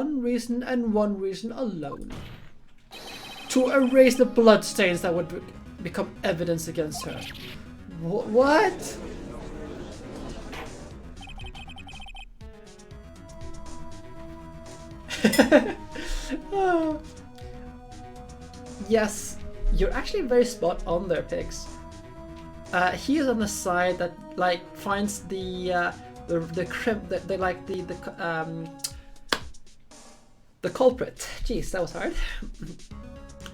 one reason and one reason alone. To erase the bloodstains that would become evidence against her. What? Oh. Yes, you're actually very spot on there, Pigs. He is on the side that like finds the culprit. Jeez, that was hard.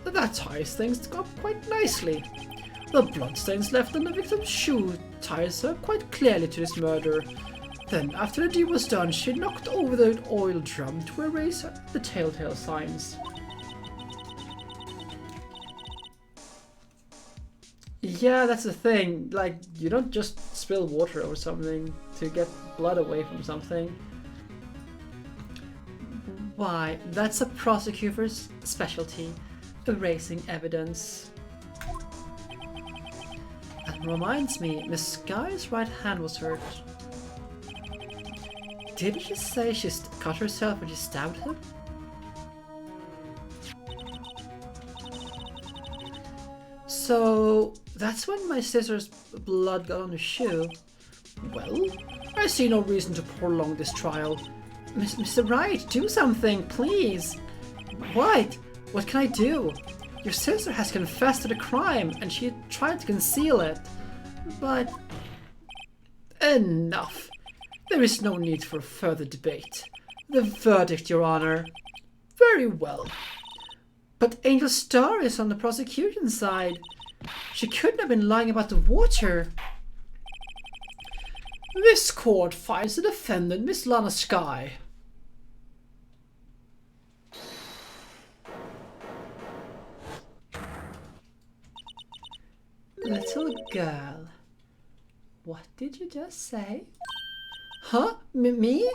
That ties things up quite nicely. The bloodstains left on the victim's shoe ties her quite clearly to this murder. Then, after the deed was done, she knocked over the oil drum to erase the telltale signs. Yeah, that's the thing. Like, you don't just spill water over something to get blood away from something. Why, that's a prosecutor's specialty, erasing evidence. That reminds me, Miss Skye's right hand was hurt. Didn't she say she cut herself when she stabbed him? So that's when my sister's blood got on the shoe. Well, I see no reason to prolong this trial. Mr. Wright, do something, please. What? What can I do? Your sister has confessed to the crime and she tried to conceal it. But... enough. There is no need for further debate. The verdict, Your Honor. Very well. But Angel Starr is on the prosecution side. She couldn't have been lying about the water. This court finds the defendant, Miss Lana Skye. Little girl, what did you just say? Huh? Me?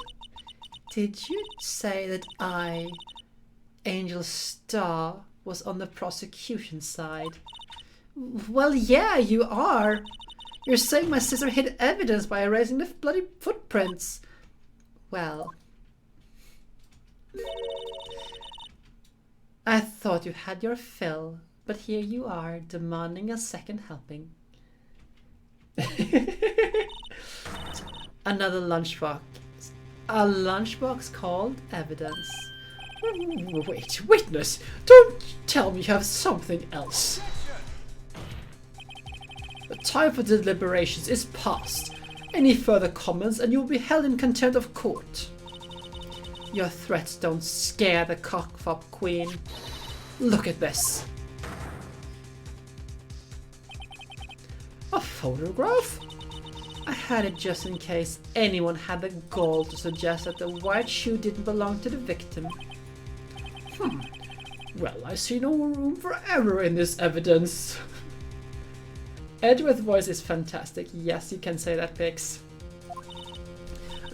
Did you say that I, Angel Starr, was on the prosecution side? Well, yeah, you are. You're saying my sister hid evidence by erasing the bloody footprints. Well, I thought you had your fill, but here you are, demanding a second helping. Another lunchbox. A lunchbox called evidence. Wait, witness! Don't tell me you have something else. The time for deliberations is past. Any further comments and you'll be held in contempt of court. Your threats don't scare the cockfop queen. Look at this. A photograph? I had it just in case anyone had the gall to suggest that the white shoe didn't belong to the victim. Well, I see no room for error in this evidence. Edward's voice is fantastic. Yes, you can say that, Pix.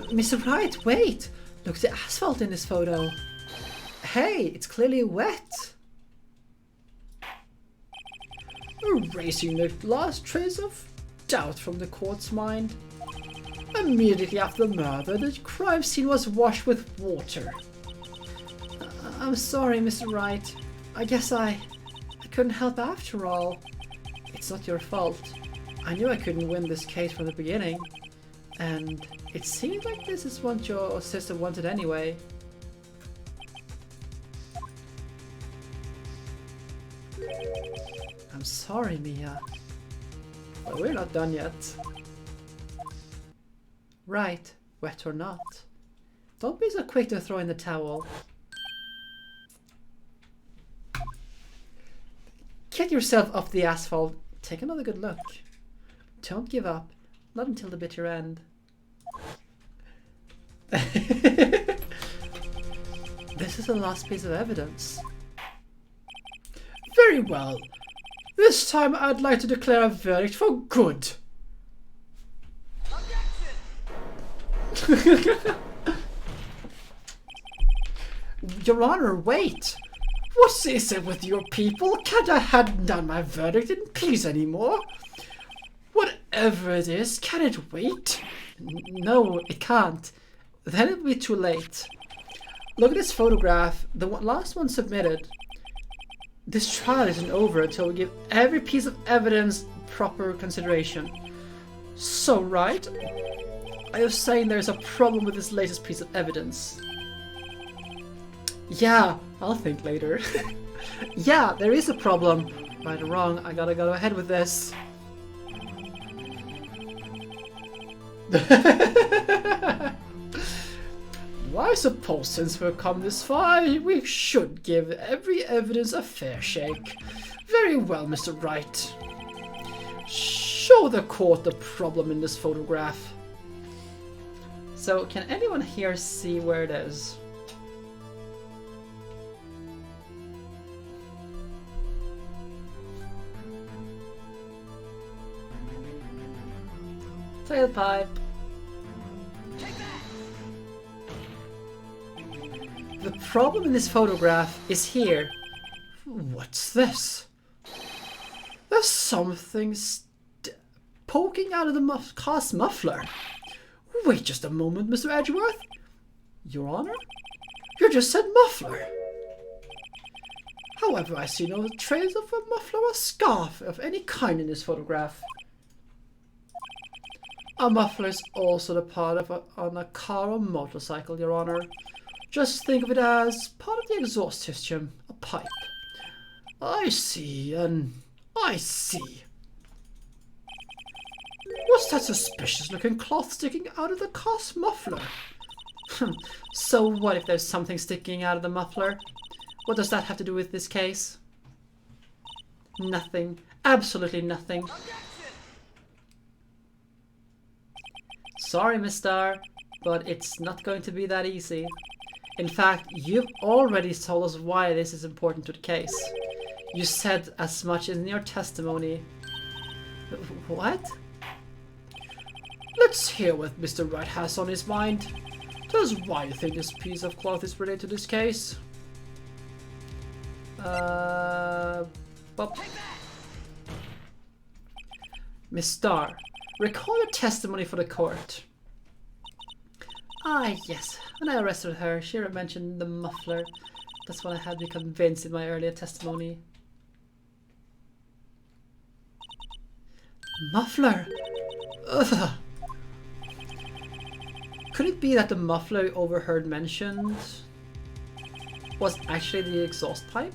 Mr. Wright, wait! Look at the asphalt in this photo. Hey, it's clearly wet. Erasing the last trace of doubt from the court's mind. Immediately after the murder, the crime scene was washed with water. I'm sorry, Mr. Wright. I guess I couldn't help after all. It's not your fault. I knew I couldn't win this case from the beginning. And it seemed like this is what your sister wanted anyway. I'm sorry, Mia. But we're not done yet. Right, wet or not. Don't be so quick to throw in the towel. Get yourself off the asphalt. Take another good look. Don't give up. Not until the bitter end. This is the last piece of evidence. Very well. This time I'd like to declare a verdict for good. Your Honor, wait. What is it with your people? Can't I have done my verdict in peace anymore? Whatever it is, can it wait? No, it can't. Then it'll be too late. Look at this photograph, the last one submitted. This trial isn't over until we give every piece of evidence proper consideration. So, Wright, are you saying there's a problem with this latest piece of evidence? Yeah, I'll think later. Yeah, there is a problem. Right or wrong, I gotta go ahead with this. Well, I suppose since we've come this far, we should give every evidence a fair shake. Very well, Mr. Wright. Show the court the problem in this photograph. So, can anyone here see where it is? Tailpipe. The problem in this photograph is here. What's this? There's something poking out of the car's muffler. Wait just a moment, Mr. Edgeworth. Your Honor? You just said muffler. However, I see no trace of a muffler or scarf of any kind in this photograph. A muffler is also the part of on a car or motorcycle, Your Honor. Just think of it as part of the exhaust system, a pipe. I see, I see. What's that suspicious looking cloth sticking out of the car's muffler? So what if there's something sticking out of the muffler? What does that have to do with this case? Nothing. Absolutely nothing. Sorry, Miss Starr, but it's not going to be that easy. In fact, you've already told us why this is important to the case. You said as much in your testimony. What? Let's hear what Mr. Wright has on his mind. Tell us why you think this piece of cloth is related to this case. Well, Miss Starr, recall your testimony for the court. Ah, yes. When I arrested her, she mentioned the muffler. That's what I had me convinced in my earlier testimony. Muffler? Ugh. Could it be that the muffler you overheard mentioned was actually the exhaust pipe?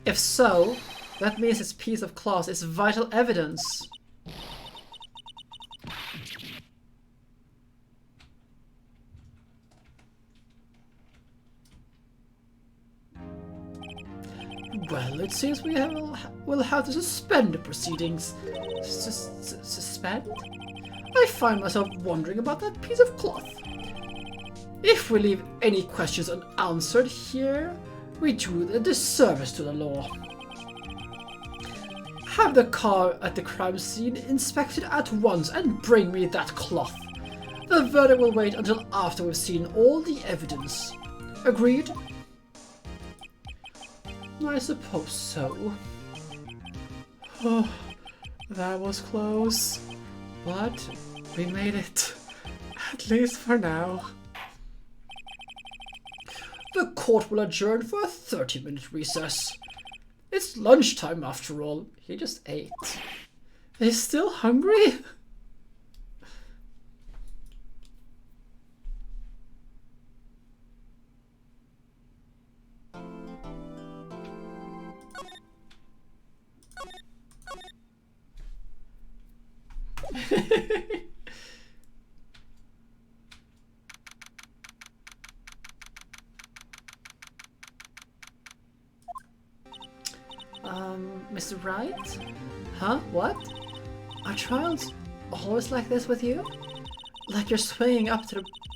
If so, that means this piece of cloth is vital evidence. Well, it seems we'll have to suspend the proceedings. Suspend? I find myself wondering about that piece of cloth. If we leave any questions unanswered here, we do a disservice to the law. Have the car at the crime scene inspected at once and bring me that cloth. The verdict will wait until after we've seen all the evidence. Agreed? I suppose so. Oh, that was close. But we made it. At least for now. The court will adjourn for a 30-minute recess. It's lunchtime after all. He just ate. He's still hungry? Mr. Wright? Huh? What? Are trials always like this with you? Like you're swinging up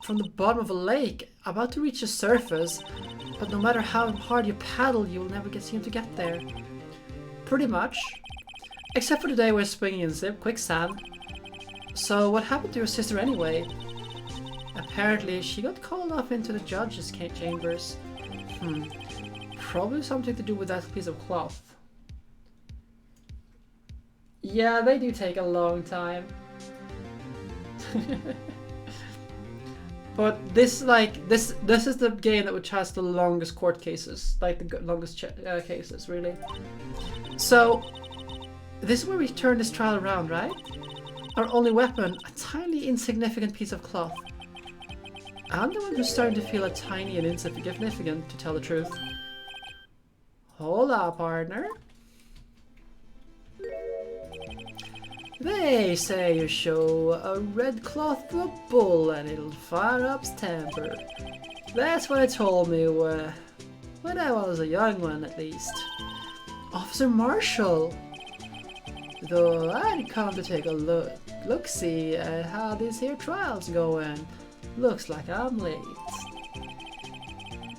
from the bottom of a lake, about to reach the surface, but no matter how hard you paddle, you'll never seem to get there. Pretty much. Except for the day we're swinging in quicksand. So what happened to your sister anyway? Apparently, she got called off into the judge's chambers. Probably something to do with that piece of cloth. Yeah, they do take a long time. But this this is the game which has the longest court cases, like the longest cases, really. So this is where we turn this trial around, right? Our only weapon, a tiny insignificant piece of cloth. I'm the one who's starting to feel a tiny and insignificant, to tell the truth. Hold up, partner. They say you show a red cloth to a bull and it'll fire up's temper. That's what it told me when I was a young one, at least. Officer Marshall. Though I'd come to take a look-see at how these here trials going. Looks like I'm late.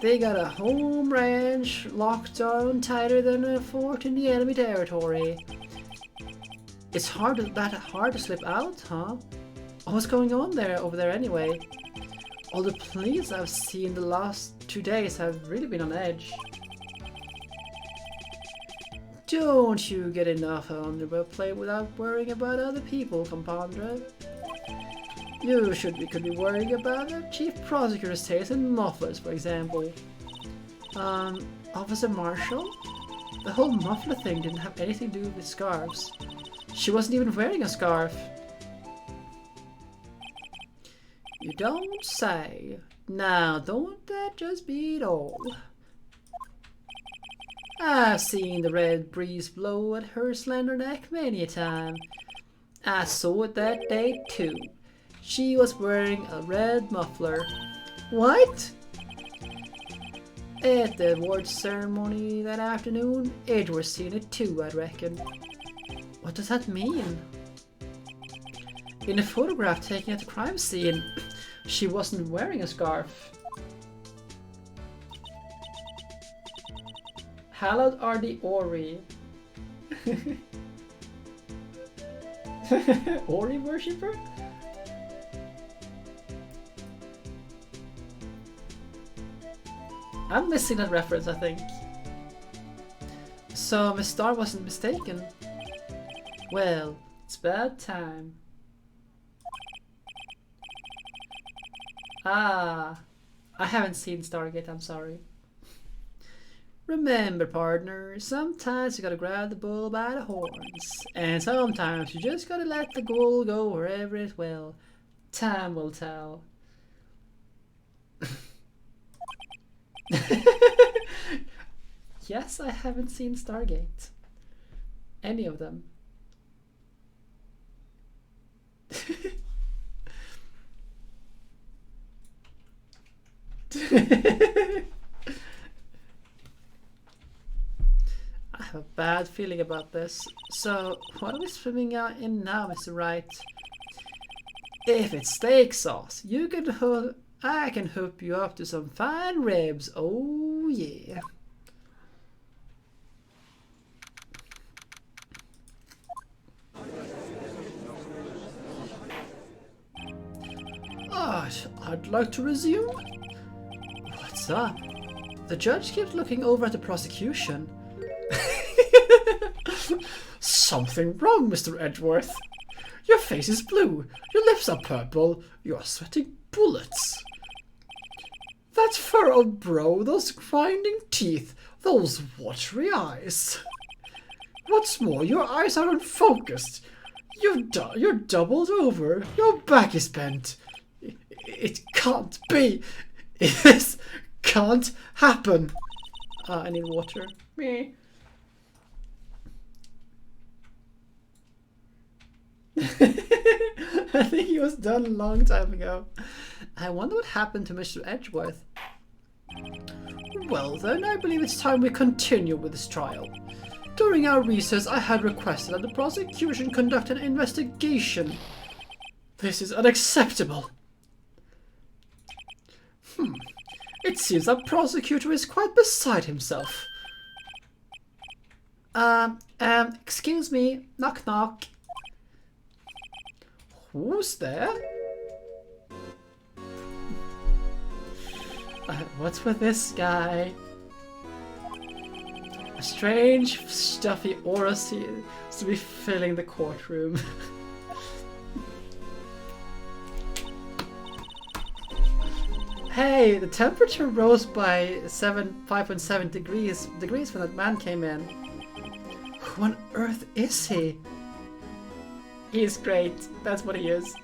They got a home ranch locked down tighter than a fort in the enemy territory. It's that hard to slip out, huh? What's going on over there anyway? All the police I've seen the last 2 days have really been on edge. Don't you get enough on your plate without worrying about other people, compadre? You could be worrying about the chief prosecutor's taste in mufflers, for example. Officer Marshall? The whole muffler thing didn't have anything to do with scarves. She wasn't even wearing a scarf. You don't say. Now, don't that just beat all? I've seen the red breeze blow at her slender neck many a time. I saw it that day too. She was wearing a red muffler. What? At the award ceremony that afternoon, Edward seen it too, I reckon. What does that mean? In a photograph taken at the crime scene, she wasn't wearing a scarf. Hallowed are the Ori. Ori worshipper? I'm missing that reference, I think. So Miss Starr wasn't mistaken. Well, it's bad time. Ah, I haven't seen Stargate, I'm sorry. Remember, partner, sometimes you gotta grab the bull by the horns, and sometimes you just gotta let the bull go wherever it will. Time will tell. Yes, I haven't seen Stargate. Any of them. I have a bad feeling about this. So, what are we swimming out in now, Mr. Wright? If it's steak sauce, I can hook you up to some fine ribs. Oh yeah. I'd like to resume. What's up? The judge keeps looking over at the prosecution. Something wrong, Mr. Edgeworth. Your face is blue, your lips are purple, you're sweating bullets. That furrowed brow, those grinding teeth, those watery eyes. What's more, your eyes are unfocused. You're doubled over, your back is bent. It can't be. This can't happen. I need water. Me. I think he was done a long time ago. I wonder what happened to Mr. Edgeworth. Well then, I believe it's time we continue with this trial. During our recess, I had requested that the prosecution conduct an investigation. This is unacceptable. It seems our prosecutor is quite beside himself. Excuse me, knock knock. Who's there? What's with this guy? A strange, stuffy aura seems to be filling the courtroom. Hey, the temperature rose by 5.7 degrees when that man came in. Who on earth is he? He's great. That's what he is.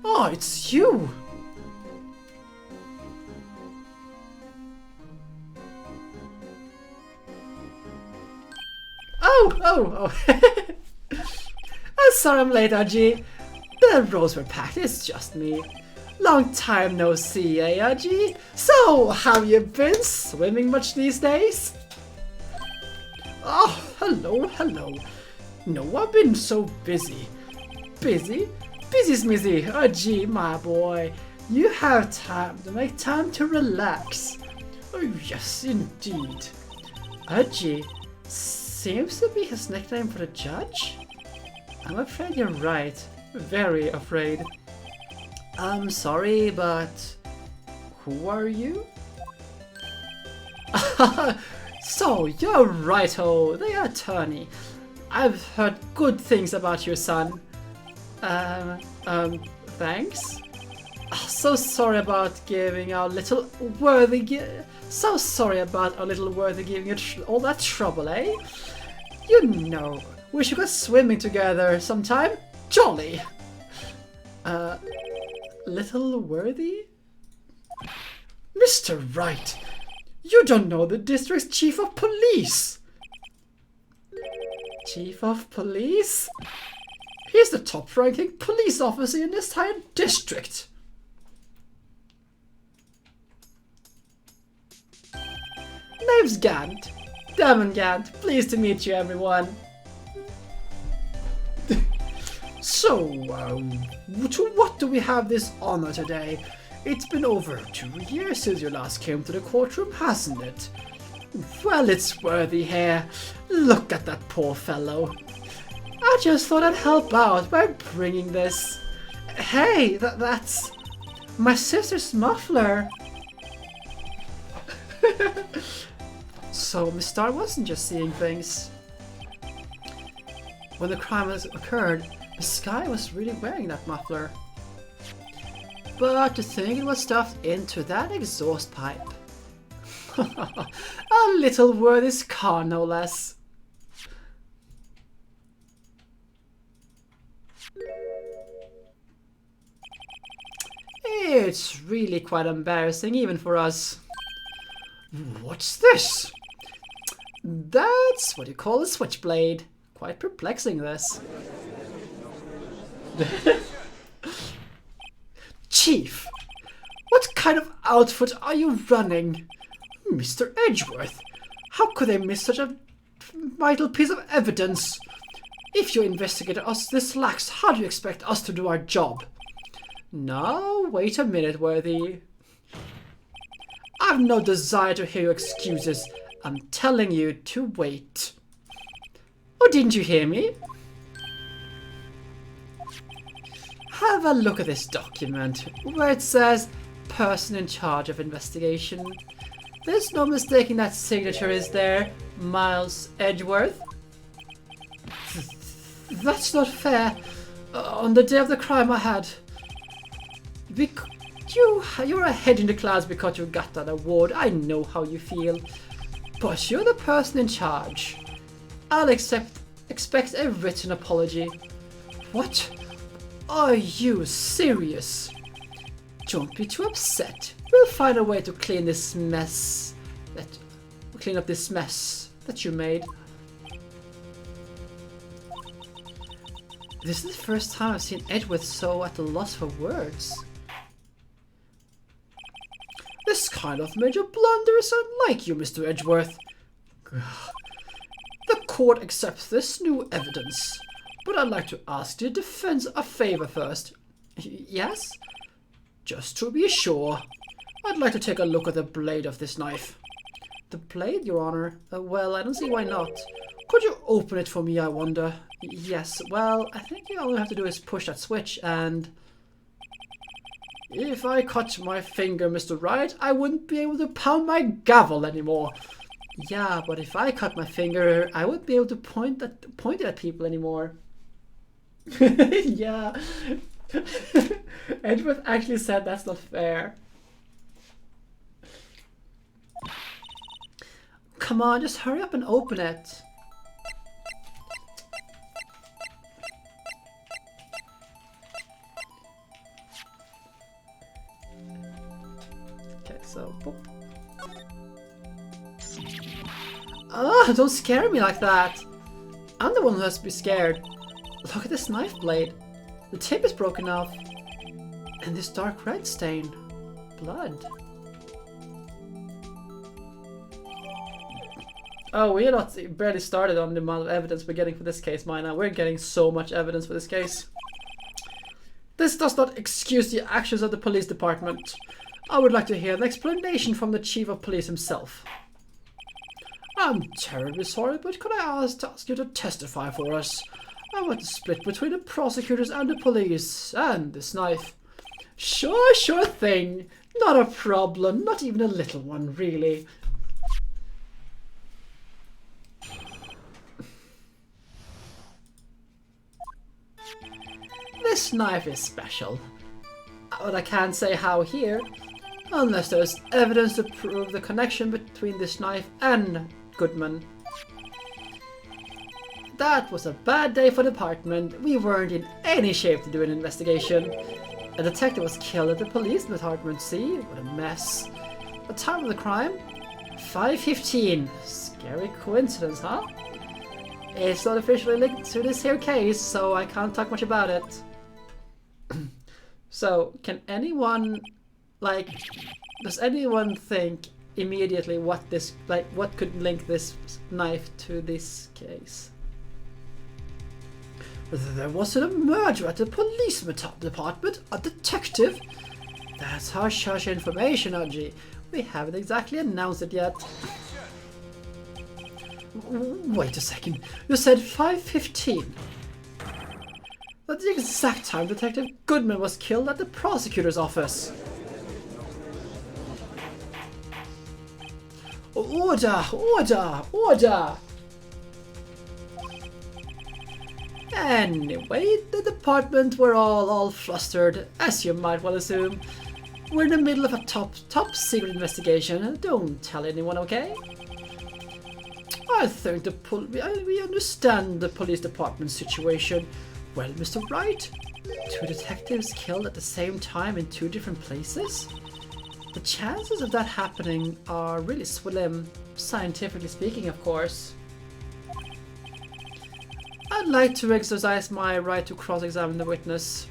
Oh, it's you! Oh! I'm sorry I'm late, RG. The rows were packed, it's just me. Long time no see, eh, RG? So, how you been? Swimming much these days? Oh, hello. No, I've been so busy. Busy? Busy smizzy, RG, my boy. You have time to make time to relax. Oh, yes, indeed. RG seems to be his nickname for the judge? I'm afraid you're right. Very afraid. I'm sorry, but who are you? So, you're righto, the attorney. I've heard good things about your son. Thanks? So sorry about giving our little worthy giving you all that trouble, eh? You know, we should go swimming together sometime. Jolly! Little worthy? Mr. Wright, you don't know the district's chief of police! Chief of police? He's the top-ranking police officer in this entire district! Name's Gant. Damon Gant. Pleased to meet you, everyone. So, to what do we have this honor today? It's been over 2 years since you last came to the courtroom, hasn't it? Well, it's worthy here. Look at that poor fellow. I just thought I'd help out by bringing this. Hey, that's my sister's muffler. So, Miss Starr wasn't just seeing things. When the crime occurred, this guy was really wearing that muffler. But to think it was stuffed into that exhaust pipe. A little worthy's car, no less. It's really quite embarrassing, even for us. What's this? That's what you call a switchblade. Quite perplexing, this. Chief, what kind of outfit are you running? Mr. Edgeworth, how could they miss such a vital piece of evidence? If you investigated us this lax, how do you expect us to do our job? Now, wait a minute, Worthy. I've no desire to hear your excuses. I'm telling you to wait. Oh, didn't you hear me? Have a look at this document, where it says, person in charge of investigation. There's no mistaking that signature, is there, Miles Edgeworth? That's not fair. On the day of the crime I had... You're ahead in the class because you got that award. I know how you feel. But you're the person in charge. I'll expect a written apology. What? Are you serious? Don't be too upset. We'll find a way to clean this mess. Clean up this mess that you made. This is the first time I've seen Edgeworth so at a loss for words. This kind of major blunder is unlike you, Mr. Edgeworth. The court accepts this new evidence, but I'd like to ask the defense a favor first. Yes? Just to be sure, I'd like to take a look at the blade of this knife. The blade, Your Honor? Well, I don't see why not. Could you open it for me, I wonder? Yes, well, I think all you have to do is push that switch and... If I cut my finger, Mr. Wright, I wouldn't be able to pound my gavel anymore. Yeah, but if I cut my finger, I wouldn't be able to point it at people anymore. Yeah. Edgeworth actually said that's not fair. come on, just hurry up and open it. Okay, so... boop. Oh, don't scare me like that. I'm the one who has to be scared. Look at this knife blade. The tip is broken off. And this dark red stain. Blood. Oh, we are not barely started on the amount of evidence we're getting for this case, Mina. We're getting so much evidence for this case. This does not excuse the actions of the police department. I would like to hear an explanation from the chief of police himself. I'm terribly sorry, but could I ask you to testify for us? I want to split between the prosecutors and the police, and this knife. Sure thing. Not a problem, not even a little one, really. This knife is special. But I can't say how here, unless there's evidence to prove the connection between this knife and Goodman. That was a bad day for the department. We weren't in any shape to do an investigation. A detective was killed at the police department, see? What a mess. The time of the crime? 5:15. Scary coincidence, huh? It's not officially linked to this here case, so I can't talk much about it. So, can anyone, like, does anyone think immediately what this, like, what could link this knife to this case? There wasn't a murder at the police department, a detective? That's hush-hush information, Archie. We haven't exactly announced it yet. Wait a second, you said 5:15. That's the exact time Detective Goodman was killed at the prosecutor's office. Order! Order! Order! Anyway, the department were all flustered, as you might well assume. We're in the middle of a top secret investigation. Don't tell anyone, okay? I think we understand the police department's situation. Well, Mr. Wright, 2 detectives killed at the same time in 2 different places? The chances of that happening are really slim, scientifically speaking, of course. I'd like to exercise my right to cross-examine the witness.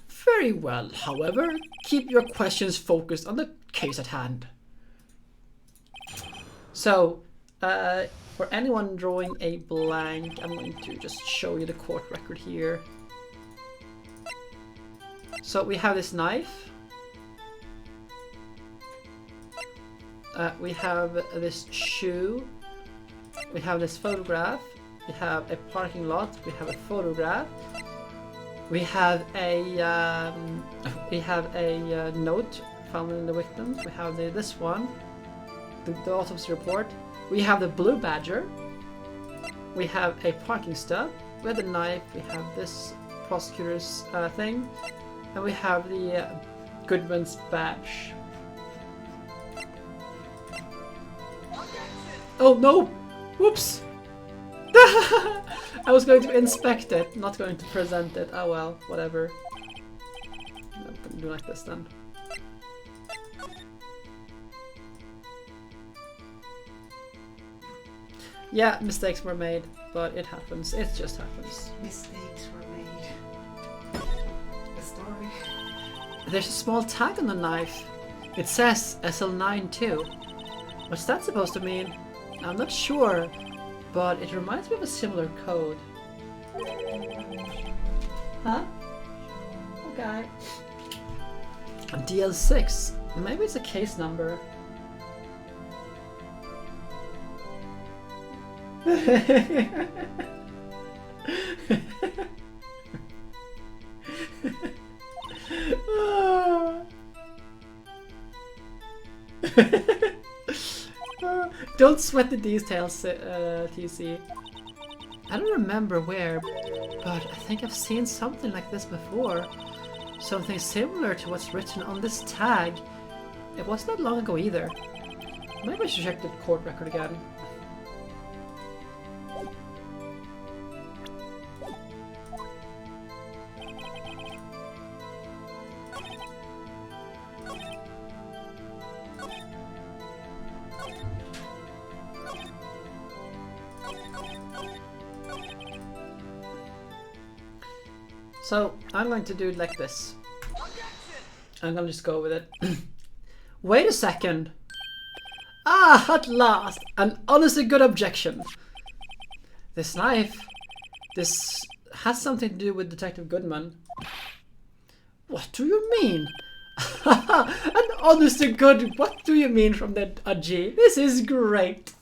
Very well, however, keep your questions focused on the case at hand. So, for anyone drawing a blank, I'm going to just show you the court record here. So we have this knife. We have this shoe. We have this photograph. We have a parking lot. We have a photograph. We have a note found in the victims. We have this one, the autopsy report. We have the blue badger. We have a parking stub. We have the knife. We have this prosecutor's thing, and we have the Goodman's badge. Oh no! Whoops! I was going to inspect it, not going to present it. Oh well, whatever. I'm gonna do like this then. Yeah, mistakes were made, but it happens. It just happens. Mistakes were made. The story. There's a small tag on the knife. It says SL9 too. What's that supposed to mean? I'm not sure, but it reminds me of a similar code. Huh? Okay. DL6. Maybe it's a case number. Don't sweat the details, TC. I don't remember where, but I think I've seen something like this before. Something similar to what's written on this tag. It wasn't that long ago either. Maybe I should check the court record again. So, I'm going to do it like this. I'm gonna just go with it. Wait a second. Ah, at last! An honestly good objection. This knife... This has something to do with Detective Goodman. What do you mean? An honestly good... What do you mean from that G? This is great.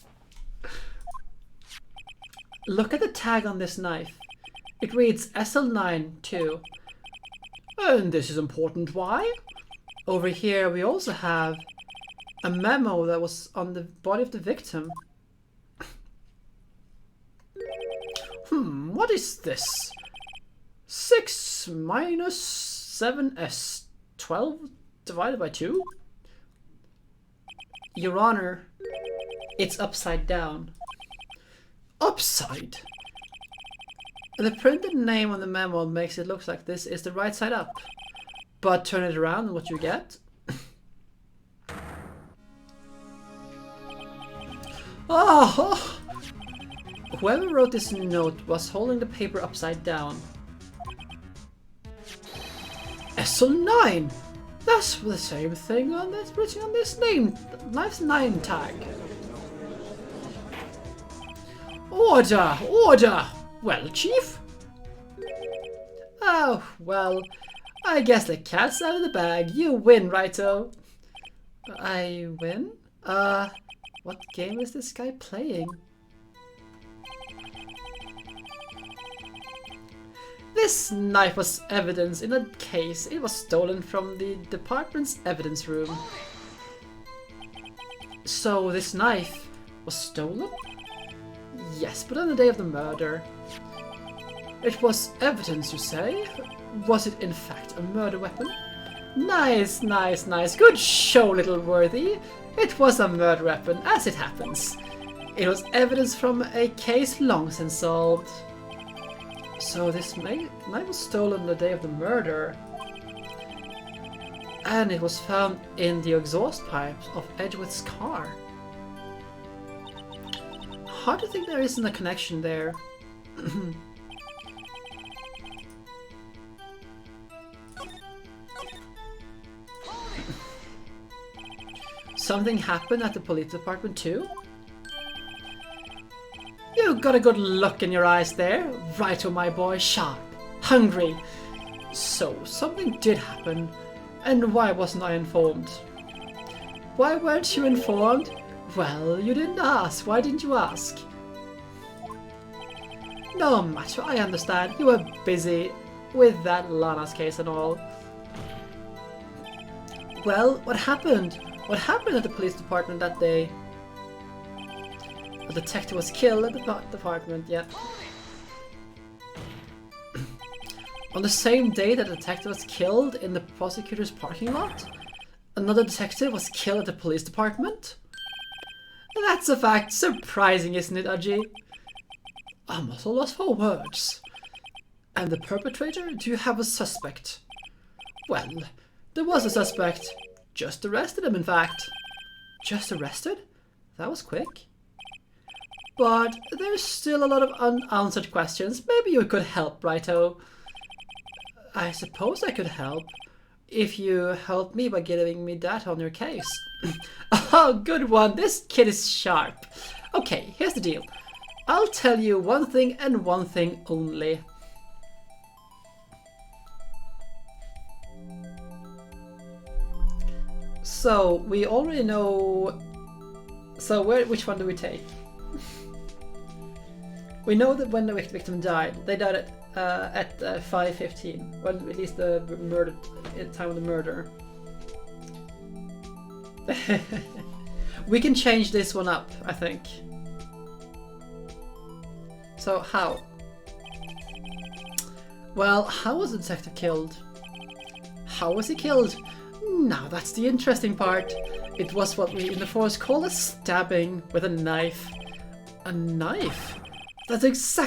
Look at the tag on this knife. It reads SL9 too. And this is important. Why? Over here we also have a memo that was on the body of the victim. What is this? 6 minus 7s 12 divided by 2? Your Honor, it's upside down. Upside? The printed name on the memo makes it look like this is the right side up. But turn it around and what you get? Oh! Whoever wrote this note was holding the paper upside down. SL9! That's the same thing on this written on this knife's 9 tag. Order! Order! Well, Chief? Oh, well, I guess the cat's out of the bag. You win, righto. I win? What game is this guy playing? This knife was evidence in a case. It was stolen from the department's evidence room. So this knife was stolen? Yes, but on the day of the murder. It was evidence, you say? Was it in fact a murder weapon? Nice, nice, nice. Good show, little worthy. It was a murder weapon, as it happens. It was evidence from a case long since solved. So this knife was stolen the day of the murder. And it was found in the exhaust pipes of Edgeworth's car. How do you think there isn't a connection there? Something happened at the police department too? You got a good look in your eyes there. Righto, my boy. Sharp. Hungry. So, something did happen. And why wasn't I informed? Why weren't you informed? Well, you didn't ask. Why didn't you ask? No matter, I understand. You were busy with that Lana's case and all. Well, what happened? What happened at the police department that day? A detective was killed at the department, yeah. On the same day that the detective was killed in the prosecutor's parking lot, another detective was killed at the police department? That's a fact. Surprising, isn't it, Aji? I'm also lost for words. And the perpetrator? Do you have a suspect? Well, there was a suspect. Just arrested him, in fact. Just arrested? That was quick. But there's still a lot of unanswered questions. Maybe you could help, righto? I suppose I could help. If you help me by giving me data on your case. Oh, good one. This kid is sharp. Okay, here's the deal. I'll tell you one thing and one thing only. So, we already know... So, which one do we take? We know that when the victim died, they died at 5:15. Well, at least the murder time of the murder. We can change this one up, I think. So, how? Well, how was the detective killed? How was he killed? Now that's the interesting part. It was what we in the forest call a stabbing with a knife. A knife? That's exactly